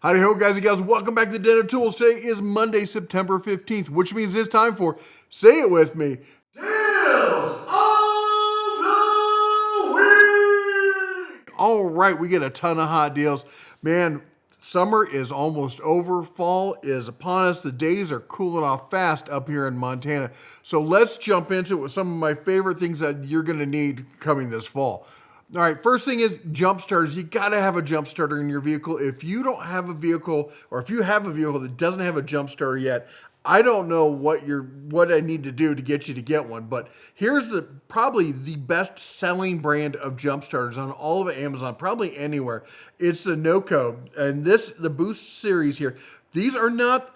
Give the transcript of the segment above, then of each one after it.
Howdy ho, guys and gals. Welcome back to Den of Tools. Today is Monday, September 15th, which means it's time for, say it with me, Deals of the Week! All right, we get a ton of hot deals. Man, summer is almost over. Fall is upon us. The days are cooling off fast up here in Montana. So let's jump into it with some of my favorite things that you're going to need coming this fall. All right, first thing is jump starters. You got to have a jump starter in your vehicle. If you don't have a vehicle, or if you have a vehicle that doesn't have a jump starter yet, I don't know what I need to do to get you to get one. But here's probably the best selling brand of jump starters on all of Amazon, probably anywhere. It's the NOCO, and the Boost series here. They're not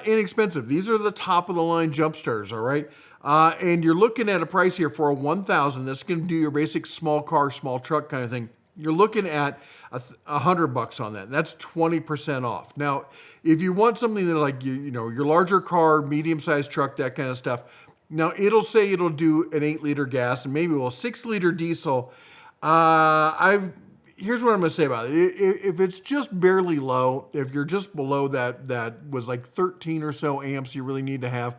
inexpensive. These are the top of the line jump starters. All right. And you're looking at a price here for a 1,000. That's going to do your basic small car, small truck kind of thing. You're looking at $100 on that. That's 20% off. Now, if you want something that like your larger car, medium-sized truck, that kind of stuff. Now it'll say it'll do an 8-liter gas and maybe 6-liter diesel. Here's what I'm going to say about it. If it's just barely low, if you're just below that was like 13 or so amps you really need to have.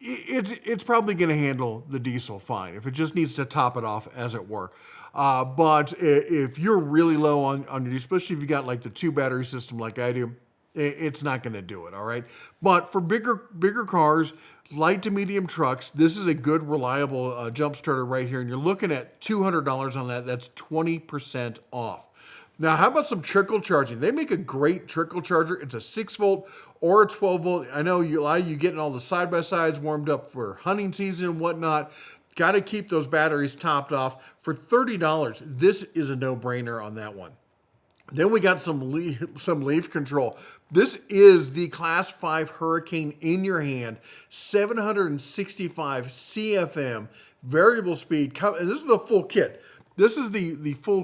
It's probably going to handle the diesel fine if it just needs to top it off, as it were. But if you're really low on your, especially if you got like the 2 battery system like I do, it's not going to do it. All right. But for bigger cars, light to medium trucks, this is a good, reliable jump starter right here. And you're looking at $200 on that. That's 20% off. Now, how about some trickle charging? They make a great trickle charger. It's a 6-volt or a 12-volt. I know a lot of you getting all the side-by-sides warmed up for hunting season and whatnot. Got to keep those batteries topped off. For $30, this is a no-brainer on that one. Then we got some leaf control. This is the Class 5 Hurricane in your hand, 765 CFM, variable speed. And this is the full kit. This is the full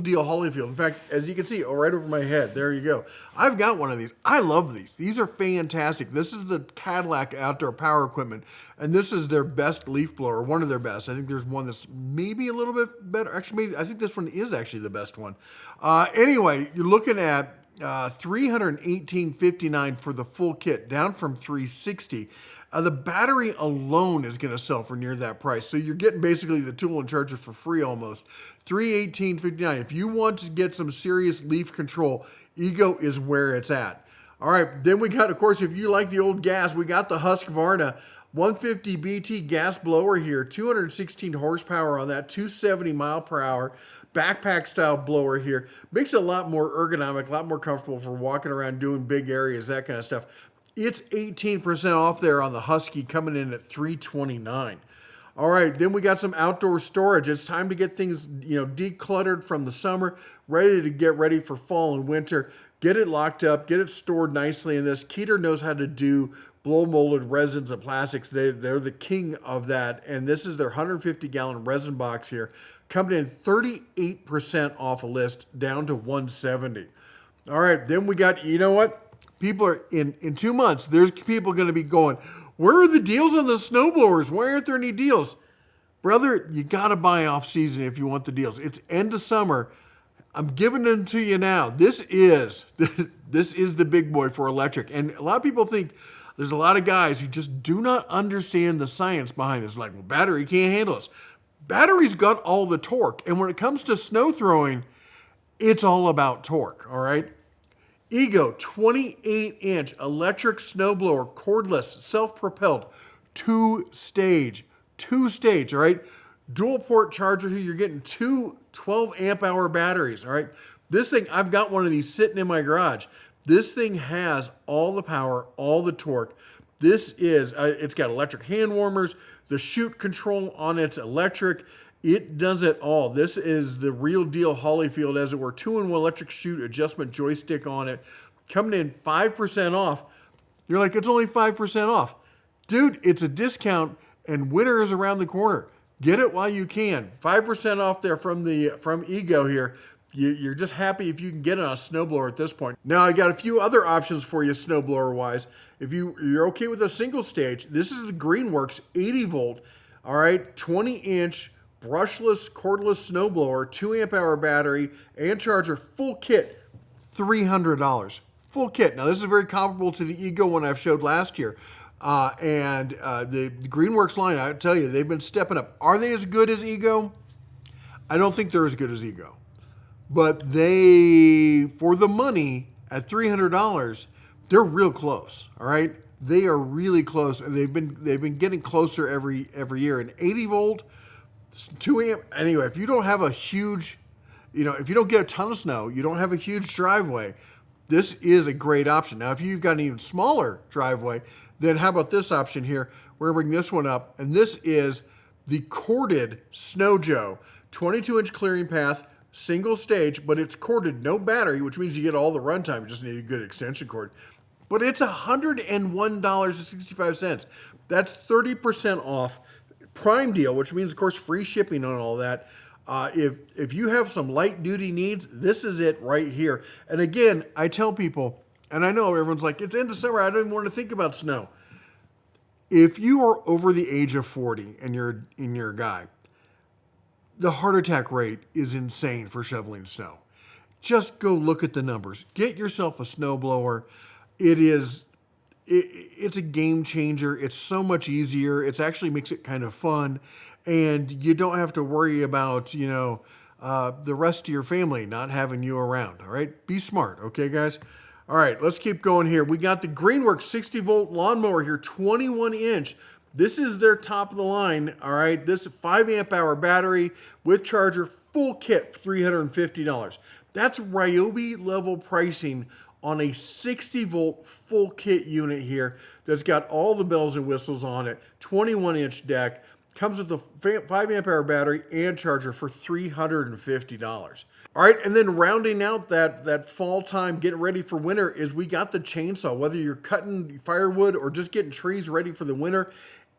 deal Holyfield. In fact, as you can see, right over my head, there you go. I've got one of these. I love these. These are fantastic. This is the Cadillac Outdoor Power Equipment, and this is their best leaf blower, one of their best. I think there's one that's maybe a little bit better. Actually, I think this one is actually the best one. Anyway, you're looking at $318.59 for the full kit, down from $360. The battery alone is going to sell for near that price. So you're getting basically the tool and charger for free almost. $318.59. If you want to get some serious leaf control, Ego is where it's at. All right, then we got, of course, if you like the old gas, we got the Husqvarna 150 BT gas blower here, 216 horsepower on that, 270 mile per hour. Backpack style blower here. Makes it a lot more ergonomic, a lot more comfortable for walking around doing big areas, that kind of stuff. It's 18% off there on the Husky, coming in at $329. All right, then we got some outdoor storage. It's time to get things, decluttered from the summer, ready to get ready for fall and winter. Get it locked up, get it stored nicely in this. Keeter knows how to do blow molded resins and plastics. They're the king of that. And this is their 150-gallon resin box here, coming in 38% off a list, down to $170. All right, then we got, you know what? People are in 2 months, there's people going to be going, where are the deals on the snowblowers? Why aren't there any deals? Brother, you got to buy off season if you want the deals. It's end of summer. I'm giving them to you now. This is the big boy for electric. And a lot of people think there's a lot of guys who just do not understand the science behind this. Like, well, battery can't handle this. Battery's got all the torque. And when it comes to snow throwing, it's all about torque, all right? Ego 28-inch electric snowblower, cordless, self-propelled, two-stage, all right? Dual port charger here. You're getting 2 12-amp-hour batteries, all right? This thing, I've got one of these sitting in my garage. This thing has all the power, all the torque. This is, it's got electric hand warmers, the chute control on it's electric. It does it all. This is the real deal Holyfield, as it were. 2-in-1 electric chute adjustment joystick on it. Coming in 5% off. You're like, it's only 5% off. Dude, it's a discount and winter is around the corner. Get it while you can. 5% off there from Ego here. You're just happy if you can get it on a snowblower at this point. Now, I got a few other options for you snowblower-wise. If you're okay with a single stage, this is the Greenworks 80-volt, all right, 20-inch brushless, cordless snowblower, 2-amp-hour battery, and charger, full kit, $300. Full kit. Now, this is very comparable to the Ego one I've showed last year. The Greenworks line, I tell you, they've been stepping up. Are they as good as Ego? I don't think they're as good as Ego. But they, for the money, at $300, they're real close, all right? They are really close, and they've been getting closer every year. An 80 volt, 2 amp. Anyway, if you don't have a huge, if you don't get a ton of snow, you don't have a huge driveway, this is a great option. Now, if you've got an even smaller driveway, then how about this option here? We're gonna bring this one up, and this is the corded Snow Joe, 22-inch clearing path, single stage, but it's corded, no battery, which means you get all the runtime. You just need a good extension cord. But it's $101.65. That's 30% off. Prime deal, which means, of course, free shipping on all that. If you have some light duty needs, this is it right here. And again, I tell people, and I know everyone's like, it's in December, I don't even want to think about snow. If you are over the age of 40 and you're a guy, the heart attack rate is insane for shoveling snow. Just go look at the numbers. Get yourself a snowblower. It's a game changer. It's so much easier. It actually makes it kind of fun. And you don't have to worry about, the rest of your family not having you around, all right? Be smart, okay, guys? All right, let's keep going here. We got the Greenworks 60-volt lawnmower here, 21-inch. This is their top of the line, all right? This 5 amp hour battery with charger, full kit, $350. That's Ryobi level pricing on a 60-volt full kit unit here that's got all the bells and whistles on it, 21-inch deck, comes with a 5 amp hour battery and charger for $350. All right, and then rounding out that fall time, getting ready for winter, is we got the chainsaw. Whether you're cutting firewood or just getting trees ready for the winter,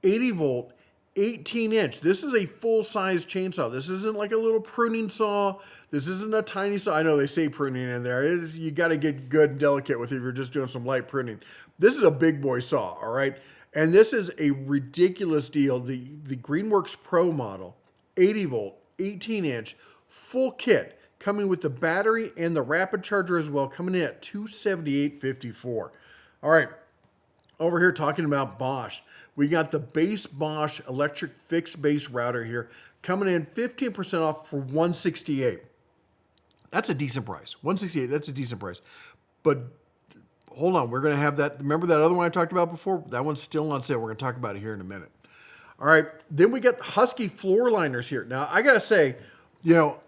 80 volt, 18-inch. This is a full-size chainsaw. This isn't like a little pruning saw. This isn't a tiny saw. I know they say pruning in there. You got to get good and delicate with it if you're just doing some light pruning. This is a big boy saw, all right? And this is a ridiculous deal. The Greenworks Pro model, 80 volt, 18-inch, full kit, coming with the battery and the rapid charger as well, coming in at $278.54. All right, over here talking about Bosch. We got the base Bosch electric fixed base router here, coming in 15% off for $168. That's a decent price. $168, that's a decent price. But hold on, we're going to have that. Remember that other one I talked about before? That one's still on sale. We're going to talk about it here in a minute. All right, then we got Husky floor liners here. Now, I got to say,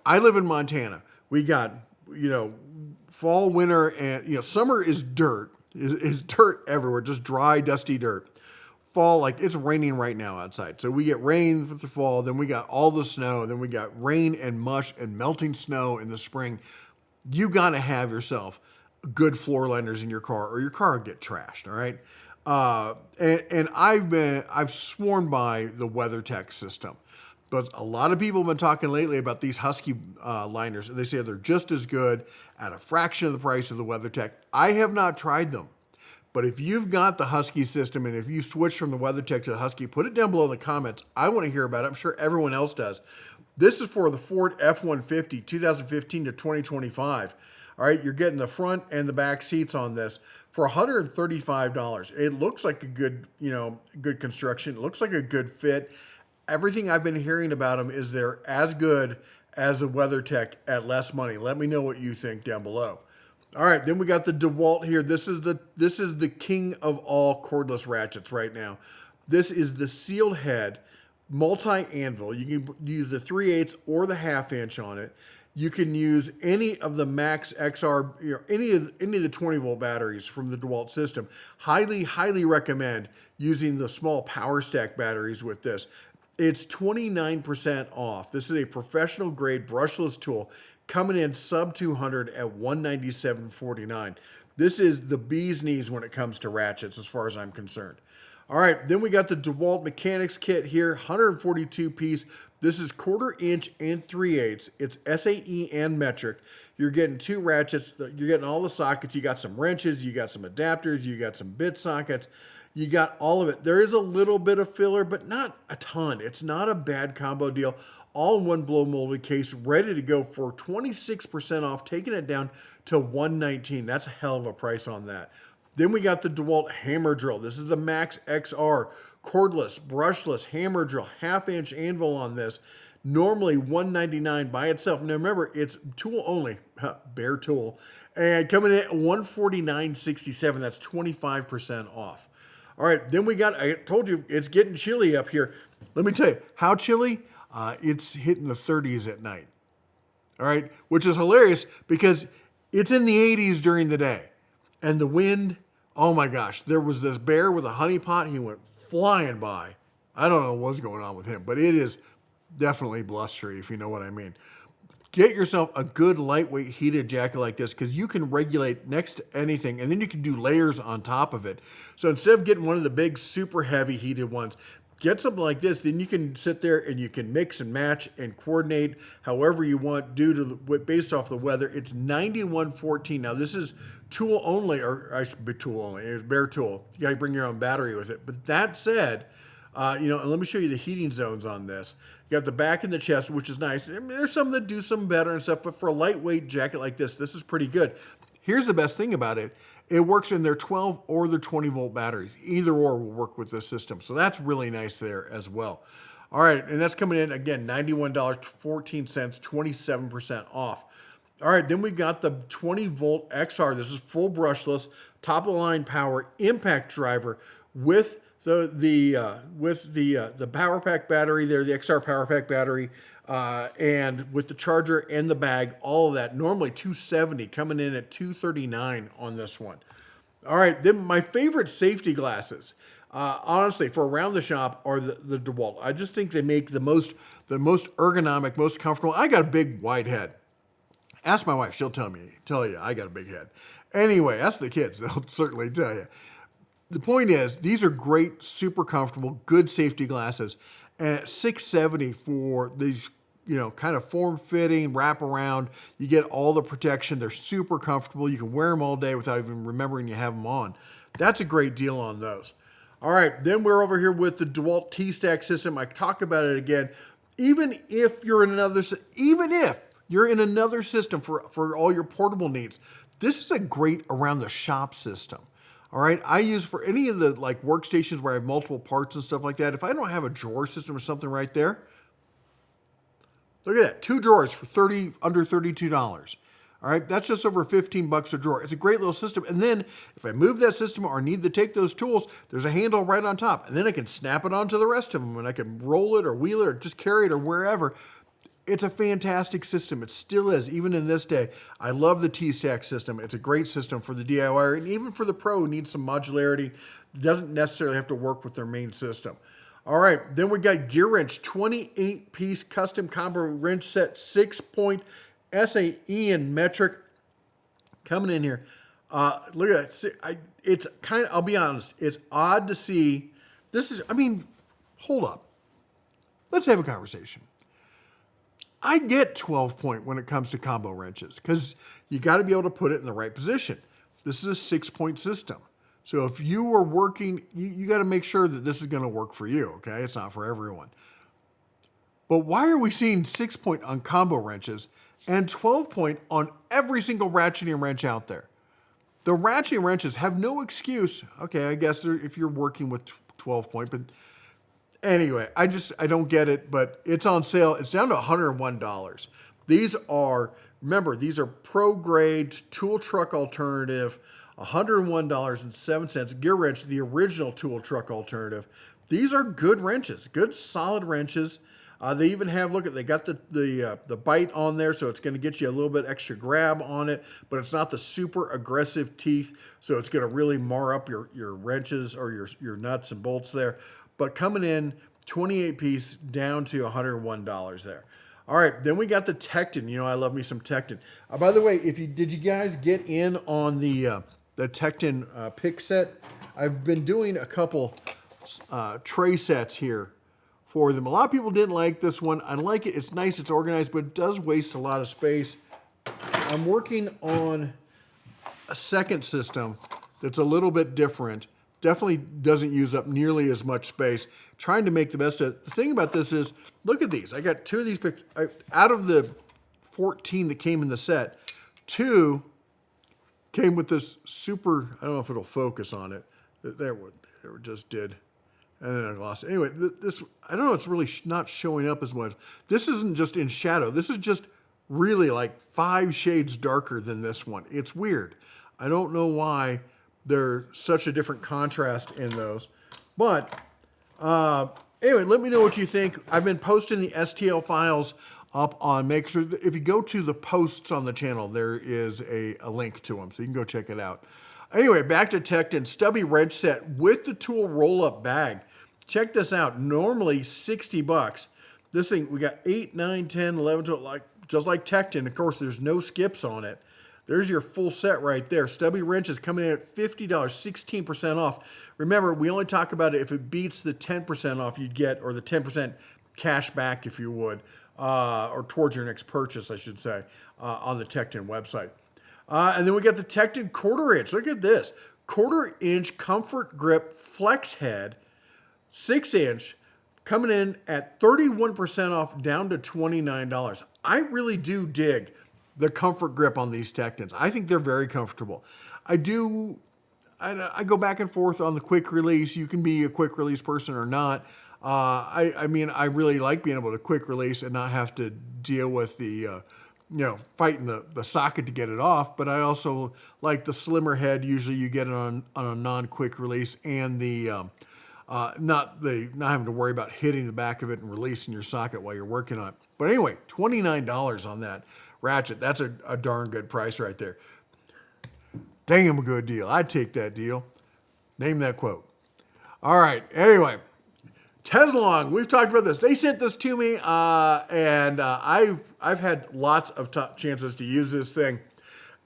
I live in Montana. We got, fall, winter, and, summer is dirt. Is dirt everywhere, just dry, dusty dirt. Fall, like it's raining right now outside. So we get rain for the fall, then we got all the snow, then we got rain and mush and melting snow in the spring. You got to have yourself good floor liners in your car or your car will get trashed, all right? And I've sworn by the WeatherTech system. But a lot of people have been talking lately about these Husky liners, and they say they're just as good at a fraction of the price of the WeatherTech. I have not tried them. But if you've got the Husky system and if you switch from the WeatherTech to the Husky, put it down below in the comments. I want to hear about it. I'm sure everyone else does. This is for the Ford F-150, 2015 to 2025. All right, you're getting the front and the back seats on this for $135. It looks like a good, good construction. It looks like a good fit. Everything I've been hearing about them is they're as good as the WeatherTech at less money. Let me know what you think down below. All right, then we got the DeWalt here. This is the king of all cordless ratchets right now. This is the sealed head multi-anvil. You can use the 3/8 or the 1/2 inch on it. You can use any of the Max XR, any of the 20 volt batteries from the DeWalt system. Highly, highly recommend using the small power stack batteries with this. It's 29% off. This is a professional grade brushless tool coming in sub 200 at $197.49. This is the bee's knees when it comes to ratchets as far as I'm concerned. All right, then we got the DeWalt Mechanics Kit here, 142 piece. This is 1/4 inch and 3/8. It's SAE and metric. You're getting 2 ratchets. You're getting all the sockets. You got some wrenches. You got some adapters. You got some bit sockets. You got all of it. There is a little bit of filler, but not a ton. It's not a bad combo deal. all in one blow molded case, ready to go for 26% off, taking it down to $119. That's a hell of a price on that. Then we got the DeWalt hammer drill. This is the Max XR, cordless, brushless hammer drill, 1/2-inch anvil on this. Normally $199 by itself. Now remember, it's tool only, bare tool, and coming in at $149.67. That's 25% off. All right, then we got, I told you, it's getting chilly up here. Let me tell you, how chilly? It's hitting the 30s at night. All right, which is hilarious because it's in the 80s during the day. And the wind, oh my gosh, there was this bear with a honey pot. He went flying by. I don't know what's going on with him, but it is definitely blustery, if you know what I mean. Get yourself a good lightweight heated jacket like this because you can regulate next to anything, and then you can do layers on top of it. So instead of getting one of the big super heavy heated ones, get something like this. Then you can sit there and you can mix and match and coordinate however you want based off the weather. It's $91.14. Now this is tool only, or I should be tool only. It's bare tool. You got to bring your own battery with it. But that said, and let me show you the heating zones on this. You got the back and the chest, which is nice. I mean, there's some that do some better and stuff, but for a lightweight jacket like this is pretty good. Here's the best thing about it. It works in their 12 or their 20 volt batteries. Either or will work with this system. So that's really nice there as well. All right, and that's coming in, again, $91.14, 27% off. All right, then we got the 20 volt XR. This is full brushless, top of the line power, impact driver with the power pack battery there, the XR power pack battery, and with the charger and the bag, all of that. Normally $270, coming in at $239 on this one. All right, then my favorite safety glasses, honestly, for around the shop are the DeWalt. I just think they make the most ergonomic, most comfortable. I got a big wide head. Ask my wife; she'll tell you I got a big head. Anyway, ask the kids; they'll certainly tell you. The point is, these are great, super comfortable, good safety glasses. And at $670 for these, kind of form-fitting, wrap-around, you get all the protection. They're super comfortable. You can wear them all day without even remembering you have them on. That's a great deal on those. All right, then we're over here with the DeWalt T-Stack system. I talk about it again. Even if you're in another system for all your portable needs, this is a great around-the-shop system. All right, I use for any of the workstations where I have multiple parts and stuff like that. If I don't have a drawer system or something right there, look at that, 2 drawers for under $32. All right, that's just over $15 a drawer. It's a great little system. And then if I move that system or need to take those tools, there's a handle right on top, and then I can snap it onto the rest of them, and I can roll it or wheel it or just carry it or wherever. It's a fantastic system. It still is, even in this day. I love the T-Stack system. It's a great system for the DIYer and even for the pro who needs some modularity. Doesn't necessarily have to work with their main system. All right, then we got Gear Wrench, 28-piece custom combo wrench set, 6-point SAE and metric. Coming in here. Look at that. It's kind of, I'll be honest, it's odd to see. Hold up. Let's have a conversation. I get 12-point when it comes to combo wrenches because you got to be able to put it in the right position. This is a 6-point system. So if you are working, you got to make sure that this is going to work for you, okay? It's not for everyone. But why are we seeing 6-point on combo wrenches and 12-point on every single ratcheting wrench out there? The ratcheting wrenches have no excuse. Okay, I guess if you're working with 12-point, but anyway, I don't get it, but it's on sale. It's down to $101. These are pro grade tool truck alternative, $101.07. Gear Wrench, the original tool truck alternative. These are good wrenches, good solid wrenches. They even have, they got the bite on there, so it's going to get you a little bit extra grab on it, but it's not the super aggressive teeth, so it's going to really mar up your wrenches or your nuts and bolts there. But coming in 28-piece down to $101 there. All right, then we got the Tecton. I love me some Tecton. By the way, did you guys get in on the Tecton pick set? I've been doing a couple tray sets here for them. A lot of people didn't like this one. I like it. It's nice. It's organized, but it does waste a lot of space. I'm working on a second system that's a little bit different. Definitely doesn't use up nearly as much space. Trying to make the best of it. The thing about this is, look at these. I got 2 of these picks. Out of the 14 that came in the set, 2 came with this super, I don't know if it'll focus on it. There it just did. And then I lost it. Anyway, this, I don't know, it's really not showing up as much. This isn't just in shadow. This is just really like 5 shades darker than this one. It's weird. I don't know why they're such a different contrast in those. But anyway, let me know what you think. I've been posting the STL files up on, make sure that if you go to the posts on the channel, there is a link to them, so you can go check it out. Anyway, back to Tecton stubby wrench set with the tool roll-up bag. Check this out. Normally $60. This thing, we got 8, 9, 10, 11, 12, just like Tecton. Of course, there's no skips on it. There's your full set right there. Stubby wrench is coming in at $50, 16% off. Remember, we only talk about it if it beats the 10% off you'd get, or the 10% cash back, if you would, or towards your next purchase, I should say, on the Tecton website. And then we got the Tecton 1/4 inch. Look at this. 1/4 inch comfort grip flex head, 6 inch, coming in at 31% off, down to $29. I really do dig the comfort grip on these Tectons. I think they're very comfortable. I go back and forth on the quick release. You can be a quick release person or not. I mean, I really like being able to quick release and not have to deal with the, fighting the socket to get it off. But I also like the slimmer head. Usually you get it on a non-quick release, and the, not having to worry about hitting the back of it and releasing your socket while you're working on it. But anyway, $29 on that ratchet. That's a darn good price right there. Damn a good deal. I'd take that deal. Name that quote. All right. Anyway, Teslong. We've talked about this. They sent this to me, and I've had lots of chances to use this thing.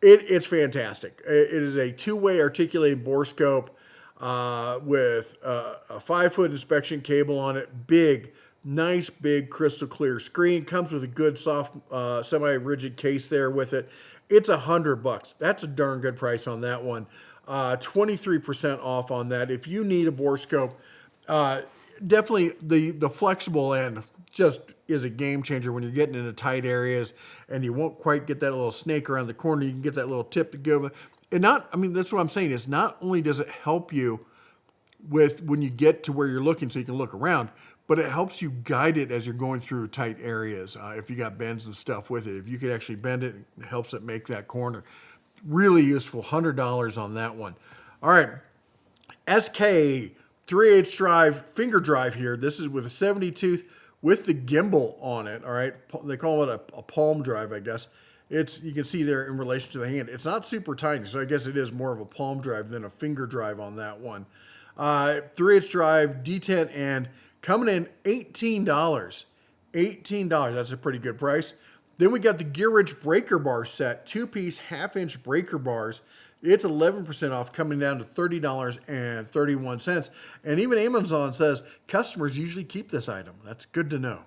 It's fantastic. It is a 2-way articulating borescope with a 5-foot inspection cable on it. Big. Nice, big, crystal clear screen. Comes with a good, soft, semi-rigid case there with it. It's $100. That's a darn good price on that one. 23% off on that. If you need a borescope, definitely the flexible end just is a game changer when you're getting into tight areas and you won't quite get that little snake around the corner. You can get that little tip to go. And that's what I'm saying is, not only does it help you with when you get to where you're looking so you can look around, but it helps you guide it as you're going through tight areas. If you got bends and stuff with it, if you could actually bend it, it helps it make that corner. Really useful, $100 on that one. All right, SK 3/8 drive, finger drive here. This is with a 70 tooth with the gimbal on it, all right? They call it a palm drive, I guess. You can see there in relation to the hand. It's not super tiny, so I guess it is more of a palm drive than a finger drive on that one. 3/8 drive, detent end, coming in $18. $18, that's a pretty good price. Then we got the Gearridge breaker bar set, 2-piece 1/2-inch breaker bars. It's 11% off, coming down to $30.31. And even Amazon says customers usually keep this item. That's good to know.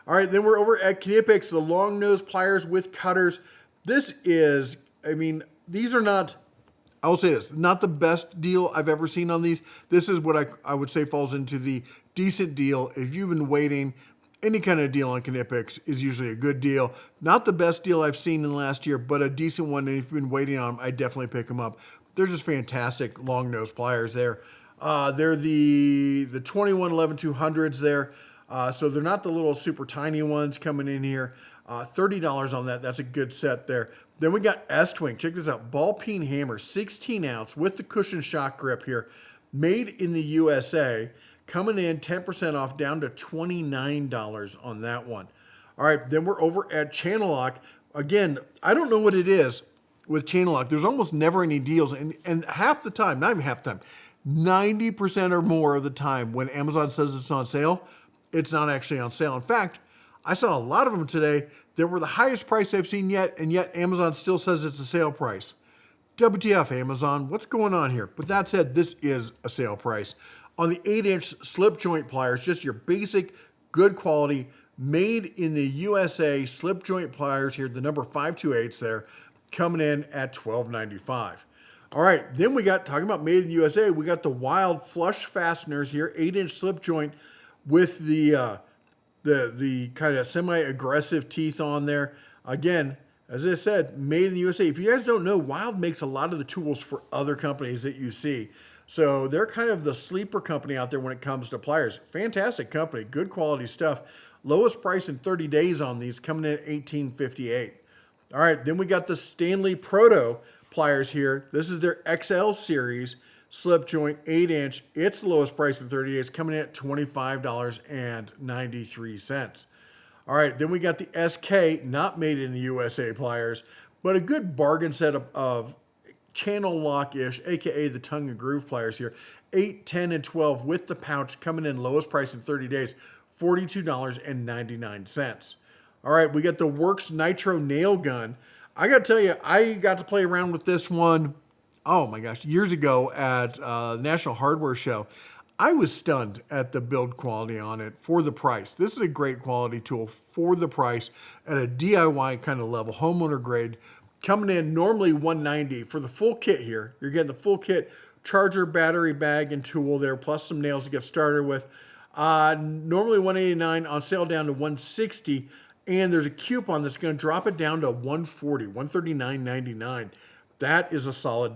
All right, then we're over at Knipex, the long nose pliers with cutters. This is, these are not, I will say this, not the best deal I've ever seen on these. This is what I would say falls into the decent deal. If you've been waiting, any kind of deal on Knipex is usually a good deal. Not the best deal I've seen in the last year, but a decent one. And if you've been waiting on them, I definitely pick them up. They're just fantastic long nose pliers there. They're the 2111-200s there. So they're not the little super tiny ones coming in here. $30 on that. That's a good set there. Then we got S-Twing. Check this out. Ball peen hammer, 16 ounce with the cushion shock grip here. Made in the USA. Coming in 10% off, down to $29 on that one. All right, then we're over at Channel Lock. Again, I don't know what it is with Channel Lock. There's almost never any deals. And half the time, not even half the time, 90% or more of the time when Amazon says it's on sale, it's not actually on sale. In fact, I saw a lot of them today that were the highest price I've seen yet, and yet Amazon still says it's a sale price. WTF, Amazon? What's going on here? But that said, this is a sale price. On the 8-inch slip joint pliers, just your basic, good quality, made in the USA slip joint pliers here, the number 528s there, coming in at $12.95. All right, then we got, talking about made in the USA, we got the Wild flush fasteners here, 8-inch slip joint with the kind of semi-aggressive teeth on there. Again, as I said, made in the USA. If you guys don't know, Wild makes a lot of the tools for other companies that you see. So they're kind of the sleeper company out there when it comes to pliers. Fantastic company, good quality stuff. Lowest price in 30 days on these, coming in at $18.58. All right, then we got the Stanley Proto pliers here. This is their XL series slip joint, 8-inch. It's the lowest price in 30 days, coming in at $25.93. All right, then we got the SK, not made in the USA pliers, but a good bargain set of channel lock-ish, aka the tongue and groove pliers here. 8, 10, and 12 with the pouch, coming in lowest price in 30 days, $42.99. All right, we got the Works Nitro nail gun. I got to tell you, I got to play around with this one, oh my gosh, years ago at the National Hardware Show. I was stunned at the build quality on it for the price. This is a great quality tool for the price at a DIY kind of level, homeowner grade, coming in normally $190 for the full kit here. You're getting the full kit, charger, battery, bag, and tool there, plus some nails to get started with. Normally $189, on sale down to $160. And there's a coupon that's going to drop it down to $140, $139.99. That is a solid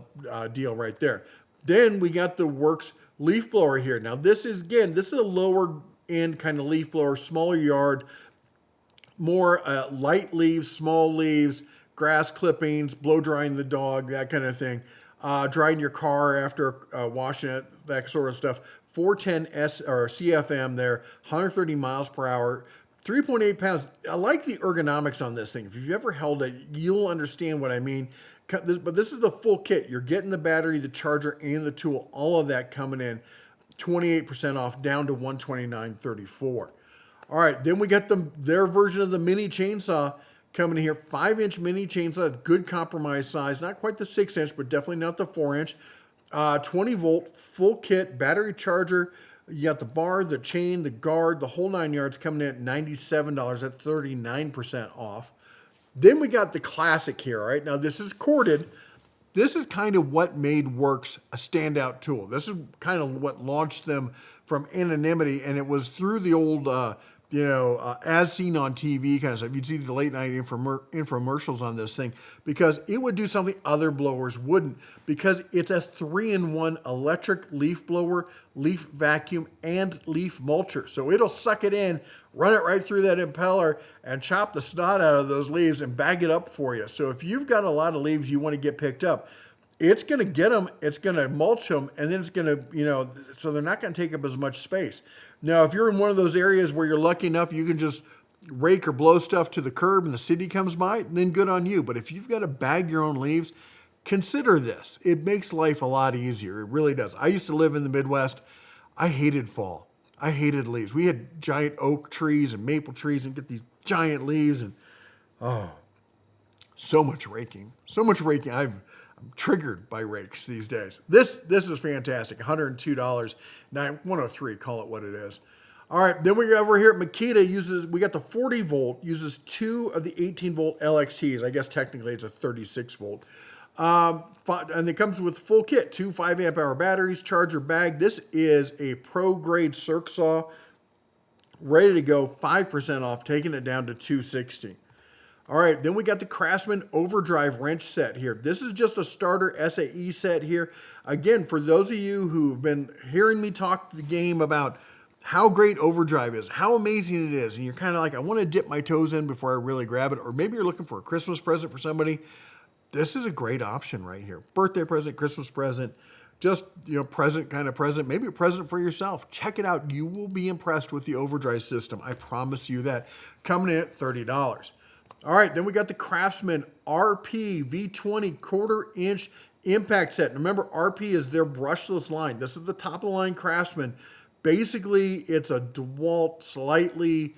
deal right there. Then we got the Works leaf blower here. Now this is a lower end kind of leaf blower, smaller yard, more light leaves, small leaves, grass clippings, blow drying the dog, that kind of thing. Drying your car after washing it, that sort of stuff. 410 S or CFM there, 130 miles per hour. 3.8 pounds. I like the ergonomics on this thing. If you've ever held it, you'll understand what I mean. But this is the full kit. You're getting the battery, the charger, and the tool. All of that coming in 28% off, down to $129.34. All right, then we got their version of the mini chainsaw coming in here. 5-inch mini chainsaw, good compromise size. Not quite the 6-inch, but definitely not the 4-inch. 20-volt, full kit, battery charger. You got the bar, the chain, the guard, the whole 9 yards coming in at $97. That's 39% off. Then we got the classic here, all right? Now, this is corded. This is kind of what made Works a standout tool. This is kind of what launched them from anonymity, and it was through the old, as seen on TV kind of stuff. You'd see the late night infomercials on this thing because it would do something other blowers wouldn't, because it's a 3-in-1 electric leaf blower, leaf vacuum, and leaf mulcher. So it'll suck it in, run it right through that impeller, and chop the snot out of those leaves and bag it up for you. So if you've got a lot of leaves you want to get picked up, it's going to get them, it's going to mulch them, and then it's going to, so they're not going to take up as much space. Now, if you're in one of those areas where you're lucky enough you can just rake or blow stuff to the curb and the city comes by, then good on you. But if you've got to bag your own leaves, consider this. It makes life a lot easier. It really does. I used to live in the Midwest. I hated fall. I hated leaves. We had giant oak trees and maple trees and get these giant leaves and, so much raking. So much raking. I'm triggered by rakes these days. This is fantastic. $102, $103, call it what it is. All right, then we go over here at Makita. We got the 40 volt, uses 2 of the 18 volt LXTs. I guess technically it's a 36 volt. And it comes with full kit, 2 5 amp hour batteries, charger, bag. This is a pro grade circ saw, ready to go, 5% off, taking it down to $260. All right, then we got the Craftsman Overdrive wrench set here. This is just a starter SAE set here. Again, for those of you who've been hearing me talk the game about how great Overdrive is, how amazing it is, and you're kind of like, I want to dip my toes in before I really grab it, or maybe you're looking for a Christmas present for somebody, this is a great option right here. Birthday present, Christmas present, just, present, maybe a present for yourself. Check it out. You will be impressed with the Overdrive system. I promise you that. Coming in at $30. All right, then we got the Craftsman RP V20 1/4-inch impact set. Remember, RP is their brushless line. This is the top of the line Craftsman. Basically, it's a DeWalt, slightly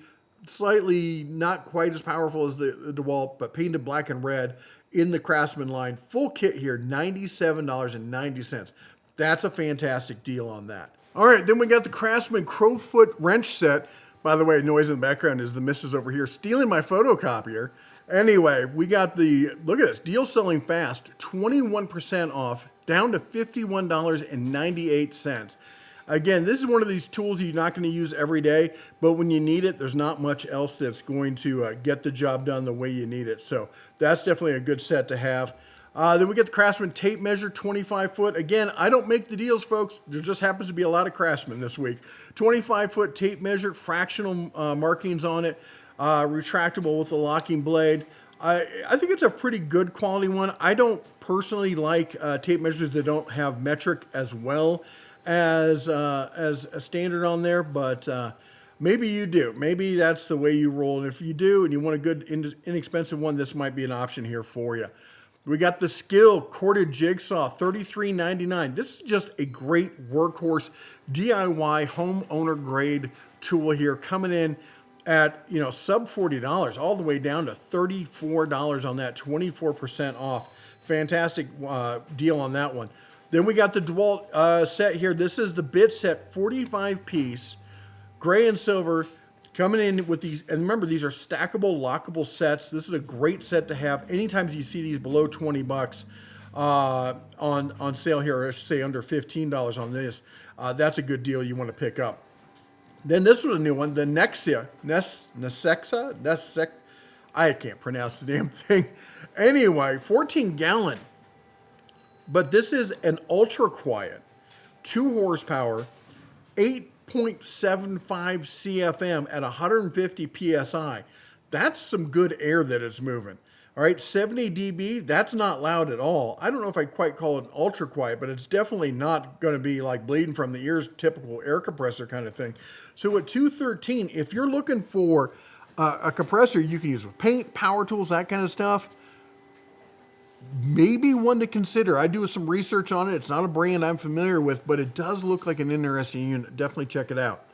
not quite as powerful as the DeWalt, but painted black and red in the Craftsman line. Full kit here, $97.90. That's a fantastic deal on that. All right, then we got the Craftsman Crowfoot wrench set. By the way, noise in the background is the missus over here stealing my photocopier Anyway, we got look at this, deal selling fast, 21% off, down to $51.98. Again, this is one of these tools you're not going to use every day, but when you need it, there's not much else that's going to get the job done the way you need it. So that's definitely a good set to have. Then we get the Craftsman tape measure, 25 foot. Again, I don't make the deals, folks. There just happens to be a lot of Craftsman this week. 25 foot tape measure, fractional markings on it, retractable with the locking blade. I think it's a pretty good quality one. I don't personally like tape measures that don't have metric as well as a standard on there, but maybe you do. Maybe that's the way you roll. And if you do and you want a good inexpensive one, this might be an option here for you. We got the Skill corded jigsaw, $33.99. This is just a great workhorse DIY homeowner grade tool here, coming in at sub $40, all the way down to $34 on that, 24% off. Fantastic deal on that one. Then we got the DeWalt set here. This is the bit set, 45 piece, gray and silver, coming in with these. And remember, these are stackable, lockable sets. This is a great set to have. Anytime you see these below 20 bucks on sale here, or I should say under $15 on this, that's a good deal you want to pick up. Then this was a new one, the Nexia, I can't pronounce the damn thing. Anyway, 14 gallon. But this is an ultra quiet, 2 horsepower, 8.75 CFM at 150 PSI. That's some good air that it's moving. All right, 70 dB, that's not loud at all. I don't know if I'd quite call it ultra quiet, but it's definitely not going to be like bleeding from the ears, typical air compressor kind of thing. So at 213, if you're looking for a compressor you can use with paint, power tools, that kind of stuff, maybe one to consider. I do some research on it. It's not a brand I'm familiar with, but it does look like an interesting unit. Definitely check it out.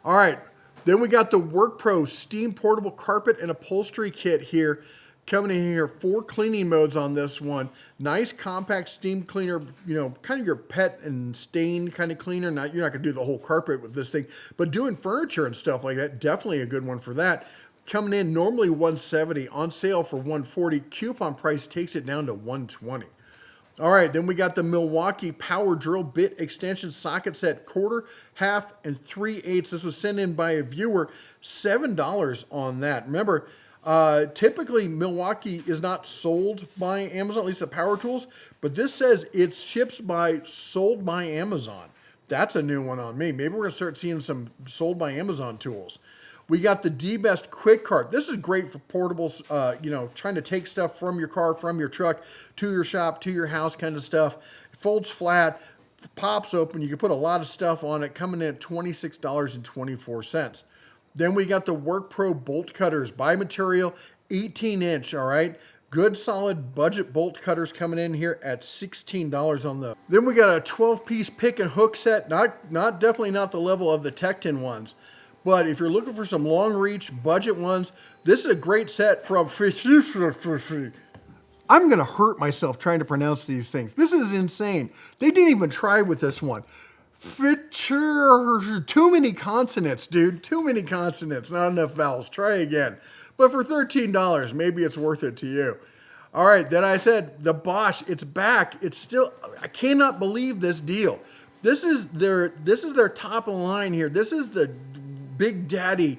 All right, then we got the WorkPro Steam Portable Carpet and Upholstery Kit here. Coming in here, 4 cleaning modes on this one. Nice compact steam cleaner, kind of your pet and stain kind of cleaner. You're not going to do the whole carpet with this thing, but doing furniture and stuff like that, definitely a good one for that. Coming in normally $170, on sale for $140. Coupon price takes it down to $120. All right, then we got the Milwaukee Power Drill Bit Extension Socket Set, quarter, half, and 3/8. This was sent in by a viewer, $7 on that. Remember, typically Milwaukee is not sold by Amazon, at least the power tools, but this says it ships sold by Amazon. That's a new one on me. Maybe we're gonna start seeing some sold by Amazon tools. We got the D-Best Quick Cart. This is great for portables, trying to take stuff from your car, from your truck, to your shop, to your house kind of stuff. It folds flat, pops open. You can put a lot of stuff on it, coming in at $26.24. Then we got the WorkPro Bolt Cutters by Material, 18-inch, all right? Good solid budget bolt cutters coming in here at $16 on the. Then we got a 12-piece pick and hook set, definitely not the level of the Tecton ones. But if you're looking for some long reach budget ones, this is a great set from I'm going to hurt myself trying to pronounce these things. This is insane. They didn't even try with this one. Too many consonants, dude. Too many consonants. Not enough vowels. Try again. But for $13, maybe it's worth it to you. All right, then I said the Bosch, it's back. It's still, I cannot believe this deal. This is their top of the line here. This is the Big Daddy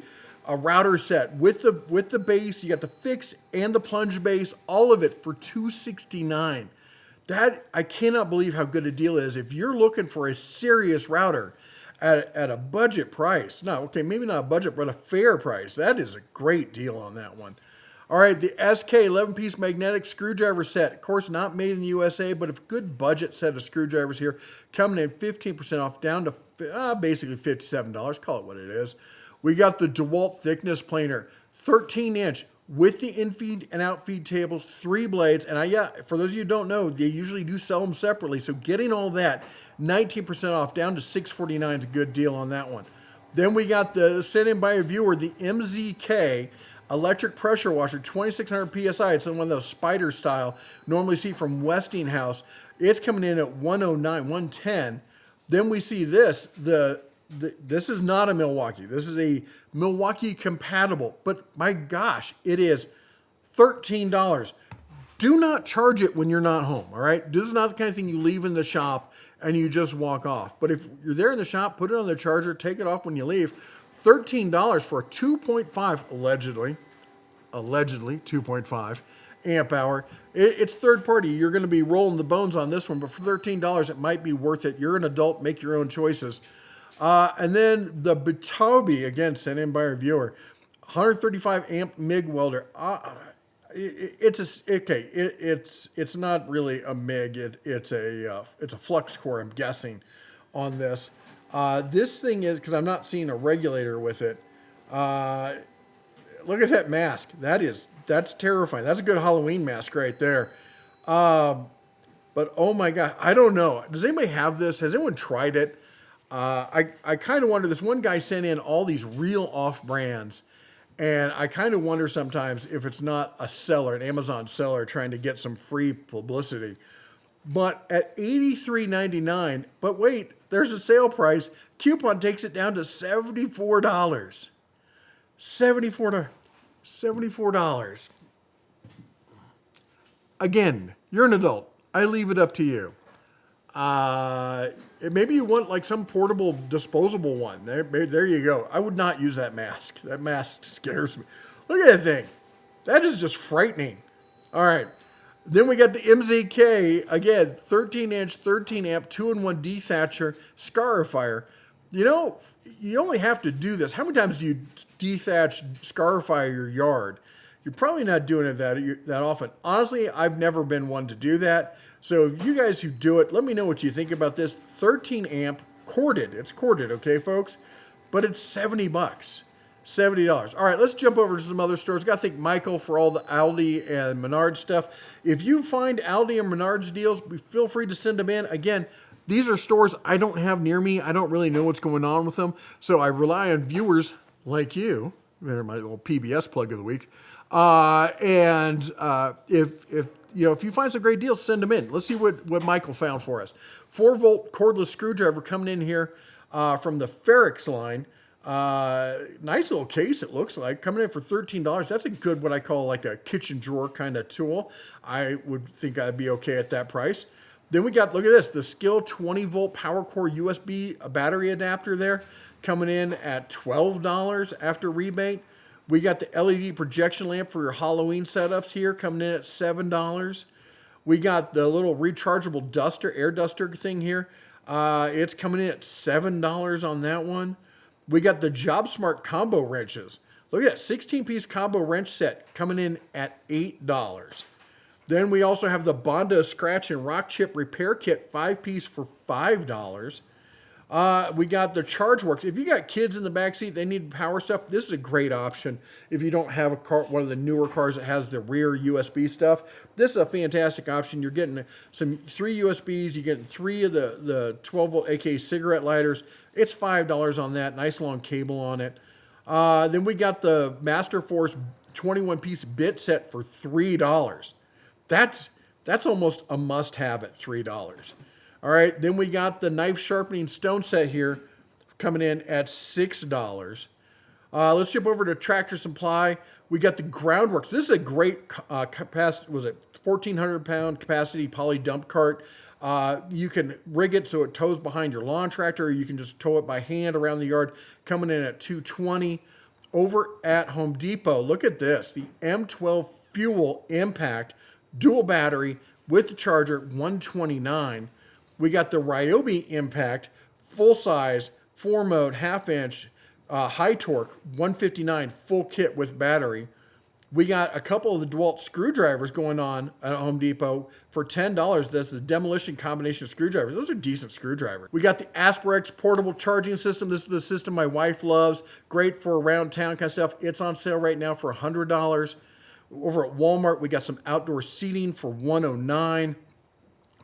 router set with the base. You got the fixed and the plunge base, all of it for $269. That, I cannot believe how good a deal it is. If you're looking for a serious router at a budget price, maybe not a budget, but a fair price, that is a great deal on that one. All right, the SK 11-piece magnetic screwdriver set. Of course, not made in the USA, but a good budget set of screwdrivers here, coming in 15% off, down to basically $57. Call it what it is. We got the DeWalt thickness planer, 13-inch, with the in-feed and out-feed tables, 3 blades. And for those of you who don't know, they usually do sell them separately. So getting all that, 19% off, down to $649 is a good deal on that one. Then we got the sent in by a viewer, the MZK electric pressure washer, 2600 PSI. It's one of those spider style, normally see from Westinghouse. It's coming in at $109, $110. Then we see this, this is not a Milwaukee. This is a Milwaukee compatible, but my gosh, it is $13. Do not charge it when you're not home, all right? This is not the kind of thing you leave in the shop and you just walk off. But if you're there in the shop, put it on the charger, take it off when you leave. $13 for a 2.5, allegedly 2.5 amp hour. It's third party. You're going to be rolling the bones on this one, but for $13, it might be worth it. You're an adult, make your own choices. And then the Bitobi, again, sent in by our viewer, 135 amp MIG welder. It's not really a MIG. It's a flux core, I'm guessing, on this. This thing is, because I'm not seeing a regulator with it. Look at that mask. That's terrifying. That's a good Halloween mask right there. But oh my God, I don't know. Does anybody have this? Has anyone tried it? I kind of wonder. This one guy sent in all these real off brands. And I kind of wonder sometimes if it's not a seller, an Amazon seller trying to get some free publicity. But at $83.99, but wait, there's a sale price. Coupon takes it down to $74. $74. Again, you're an adult. I leave it up to you. Maybe you want like some portable disposable one. There you go. I would not use that mask. That mask scares me. Look at that thing. That is just frightening. All right. Then we got the MZK, again, 13-inch, 13-amp, 2-in-1 dethatcher, scarifier. You know, you only have to do this. How many times do you dethatch, scarifier your yard? You're probably not doing it that often. Honestly, I've never been one to do that. So you guys who do it, let me know what you think about this. 13-amp, corded. It's corded, okay, folks? But it's $70. $70. All right, let's jump over to some other stores. Got to thank Michael for all the Aldi and Menards stuff. If you find Aldi and Menards deals, feel free to send them in. Again, these are stores I don't have near me. I don't really know what's going on with them. So I rely on viewers like you. They're my little PBS plug of the week. If you find some great deals, send them in. Let's see what Michael found for us. 4-volt cordless screwdriver coming in here from the Ferrex line. Nice little case, it looks like, coming in for $13. That's a good, what I call like a kitchen drawer kind of tool. I would think I'd be okay at that price. Then we got, look at this, the Skill 20-volt power core USB battery adapter there, coming in at $12 after rebate. We got the LED projection lamp for your Halloween setups here, coming in at $7. We got the little rechargeable duster, air duster thing here. It's coming in at $7 on that one. We got the JobSmart combo wrenches. Look at that, 16-piece combo wrench set coming in at $8. Then we also have the Bondo scratch and rock chip repair kit, 5-piece for $5. We got the ChargeWorks. If you got kids in the backseat, they need power stuff, this is a great option. If you don't have a car, one of the newer cars that has the rear USB stuff, this is a fantastic option. You're getting 3 USBs, you're getting 3 of the 12-volt aka cigarette lighters. It's $5 on that. Nice long cable on it. Then we got the Masterforce 21-piece bit set for $3. That's almost a must-have at $3. All right, then we got the knife sharpening stone set here coming in at $6. Let's jump over to Tractor Supply. We got the Groundworks. This is a great capacity, was it 1,400-pound capacity poly dump cart. You can rig it so it tows behind your lawn tractor, or you can just tow it by hand around the yard, coming in at $220. Over at Home Depot, look at this, the M12 Fuel Impact dual battery with the charger, $129. We got the Ryobi Impact full size, 4-mode, half-inch, high torque, $159 full kit with battery. We got a couple of the DeWalt screwdrivers going on at Home Depot for $10. That's the demolition combination screwdrivers. Those are decent screwdrivers. We got the Asperex portable charging system. This is the system my wife loves. Great for around town kind of stuff. It's on sale right now for $100. Over at Walmart, we got some outdoor seating for $109.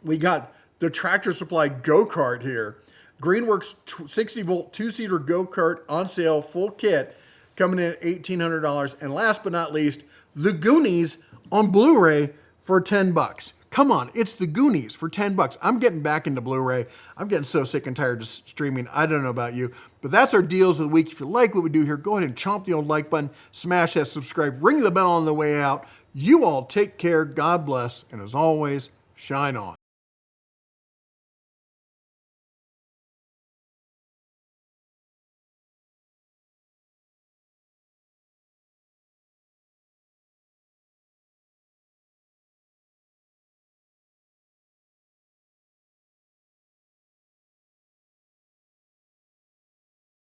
We got the Tractor Supply go-kart here. Greenworks 60-volt 2-seater go-kart on sale, full kit, coming in at $1,800. And last but not least, The Goonies on Blu-ray for $10. Come on, it's The Goonies for $10. I'm getting back into Blu-ray. I'm getting so sick and tired of streaming. I don't know about you, but that's our deals of the week. If you like what we do here, go ahead and chomp the old like button, smash that subscribe, ring the bell on the way out. You all take care, God bless, and as always, shine on.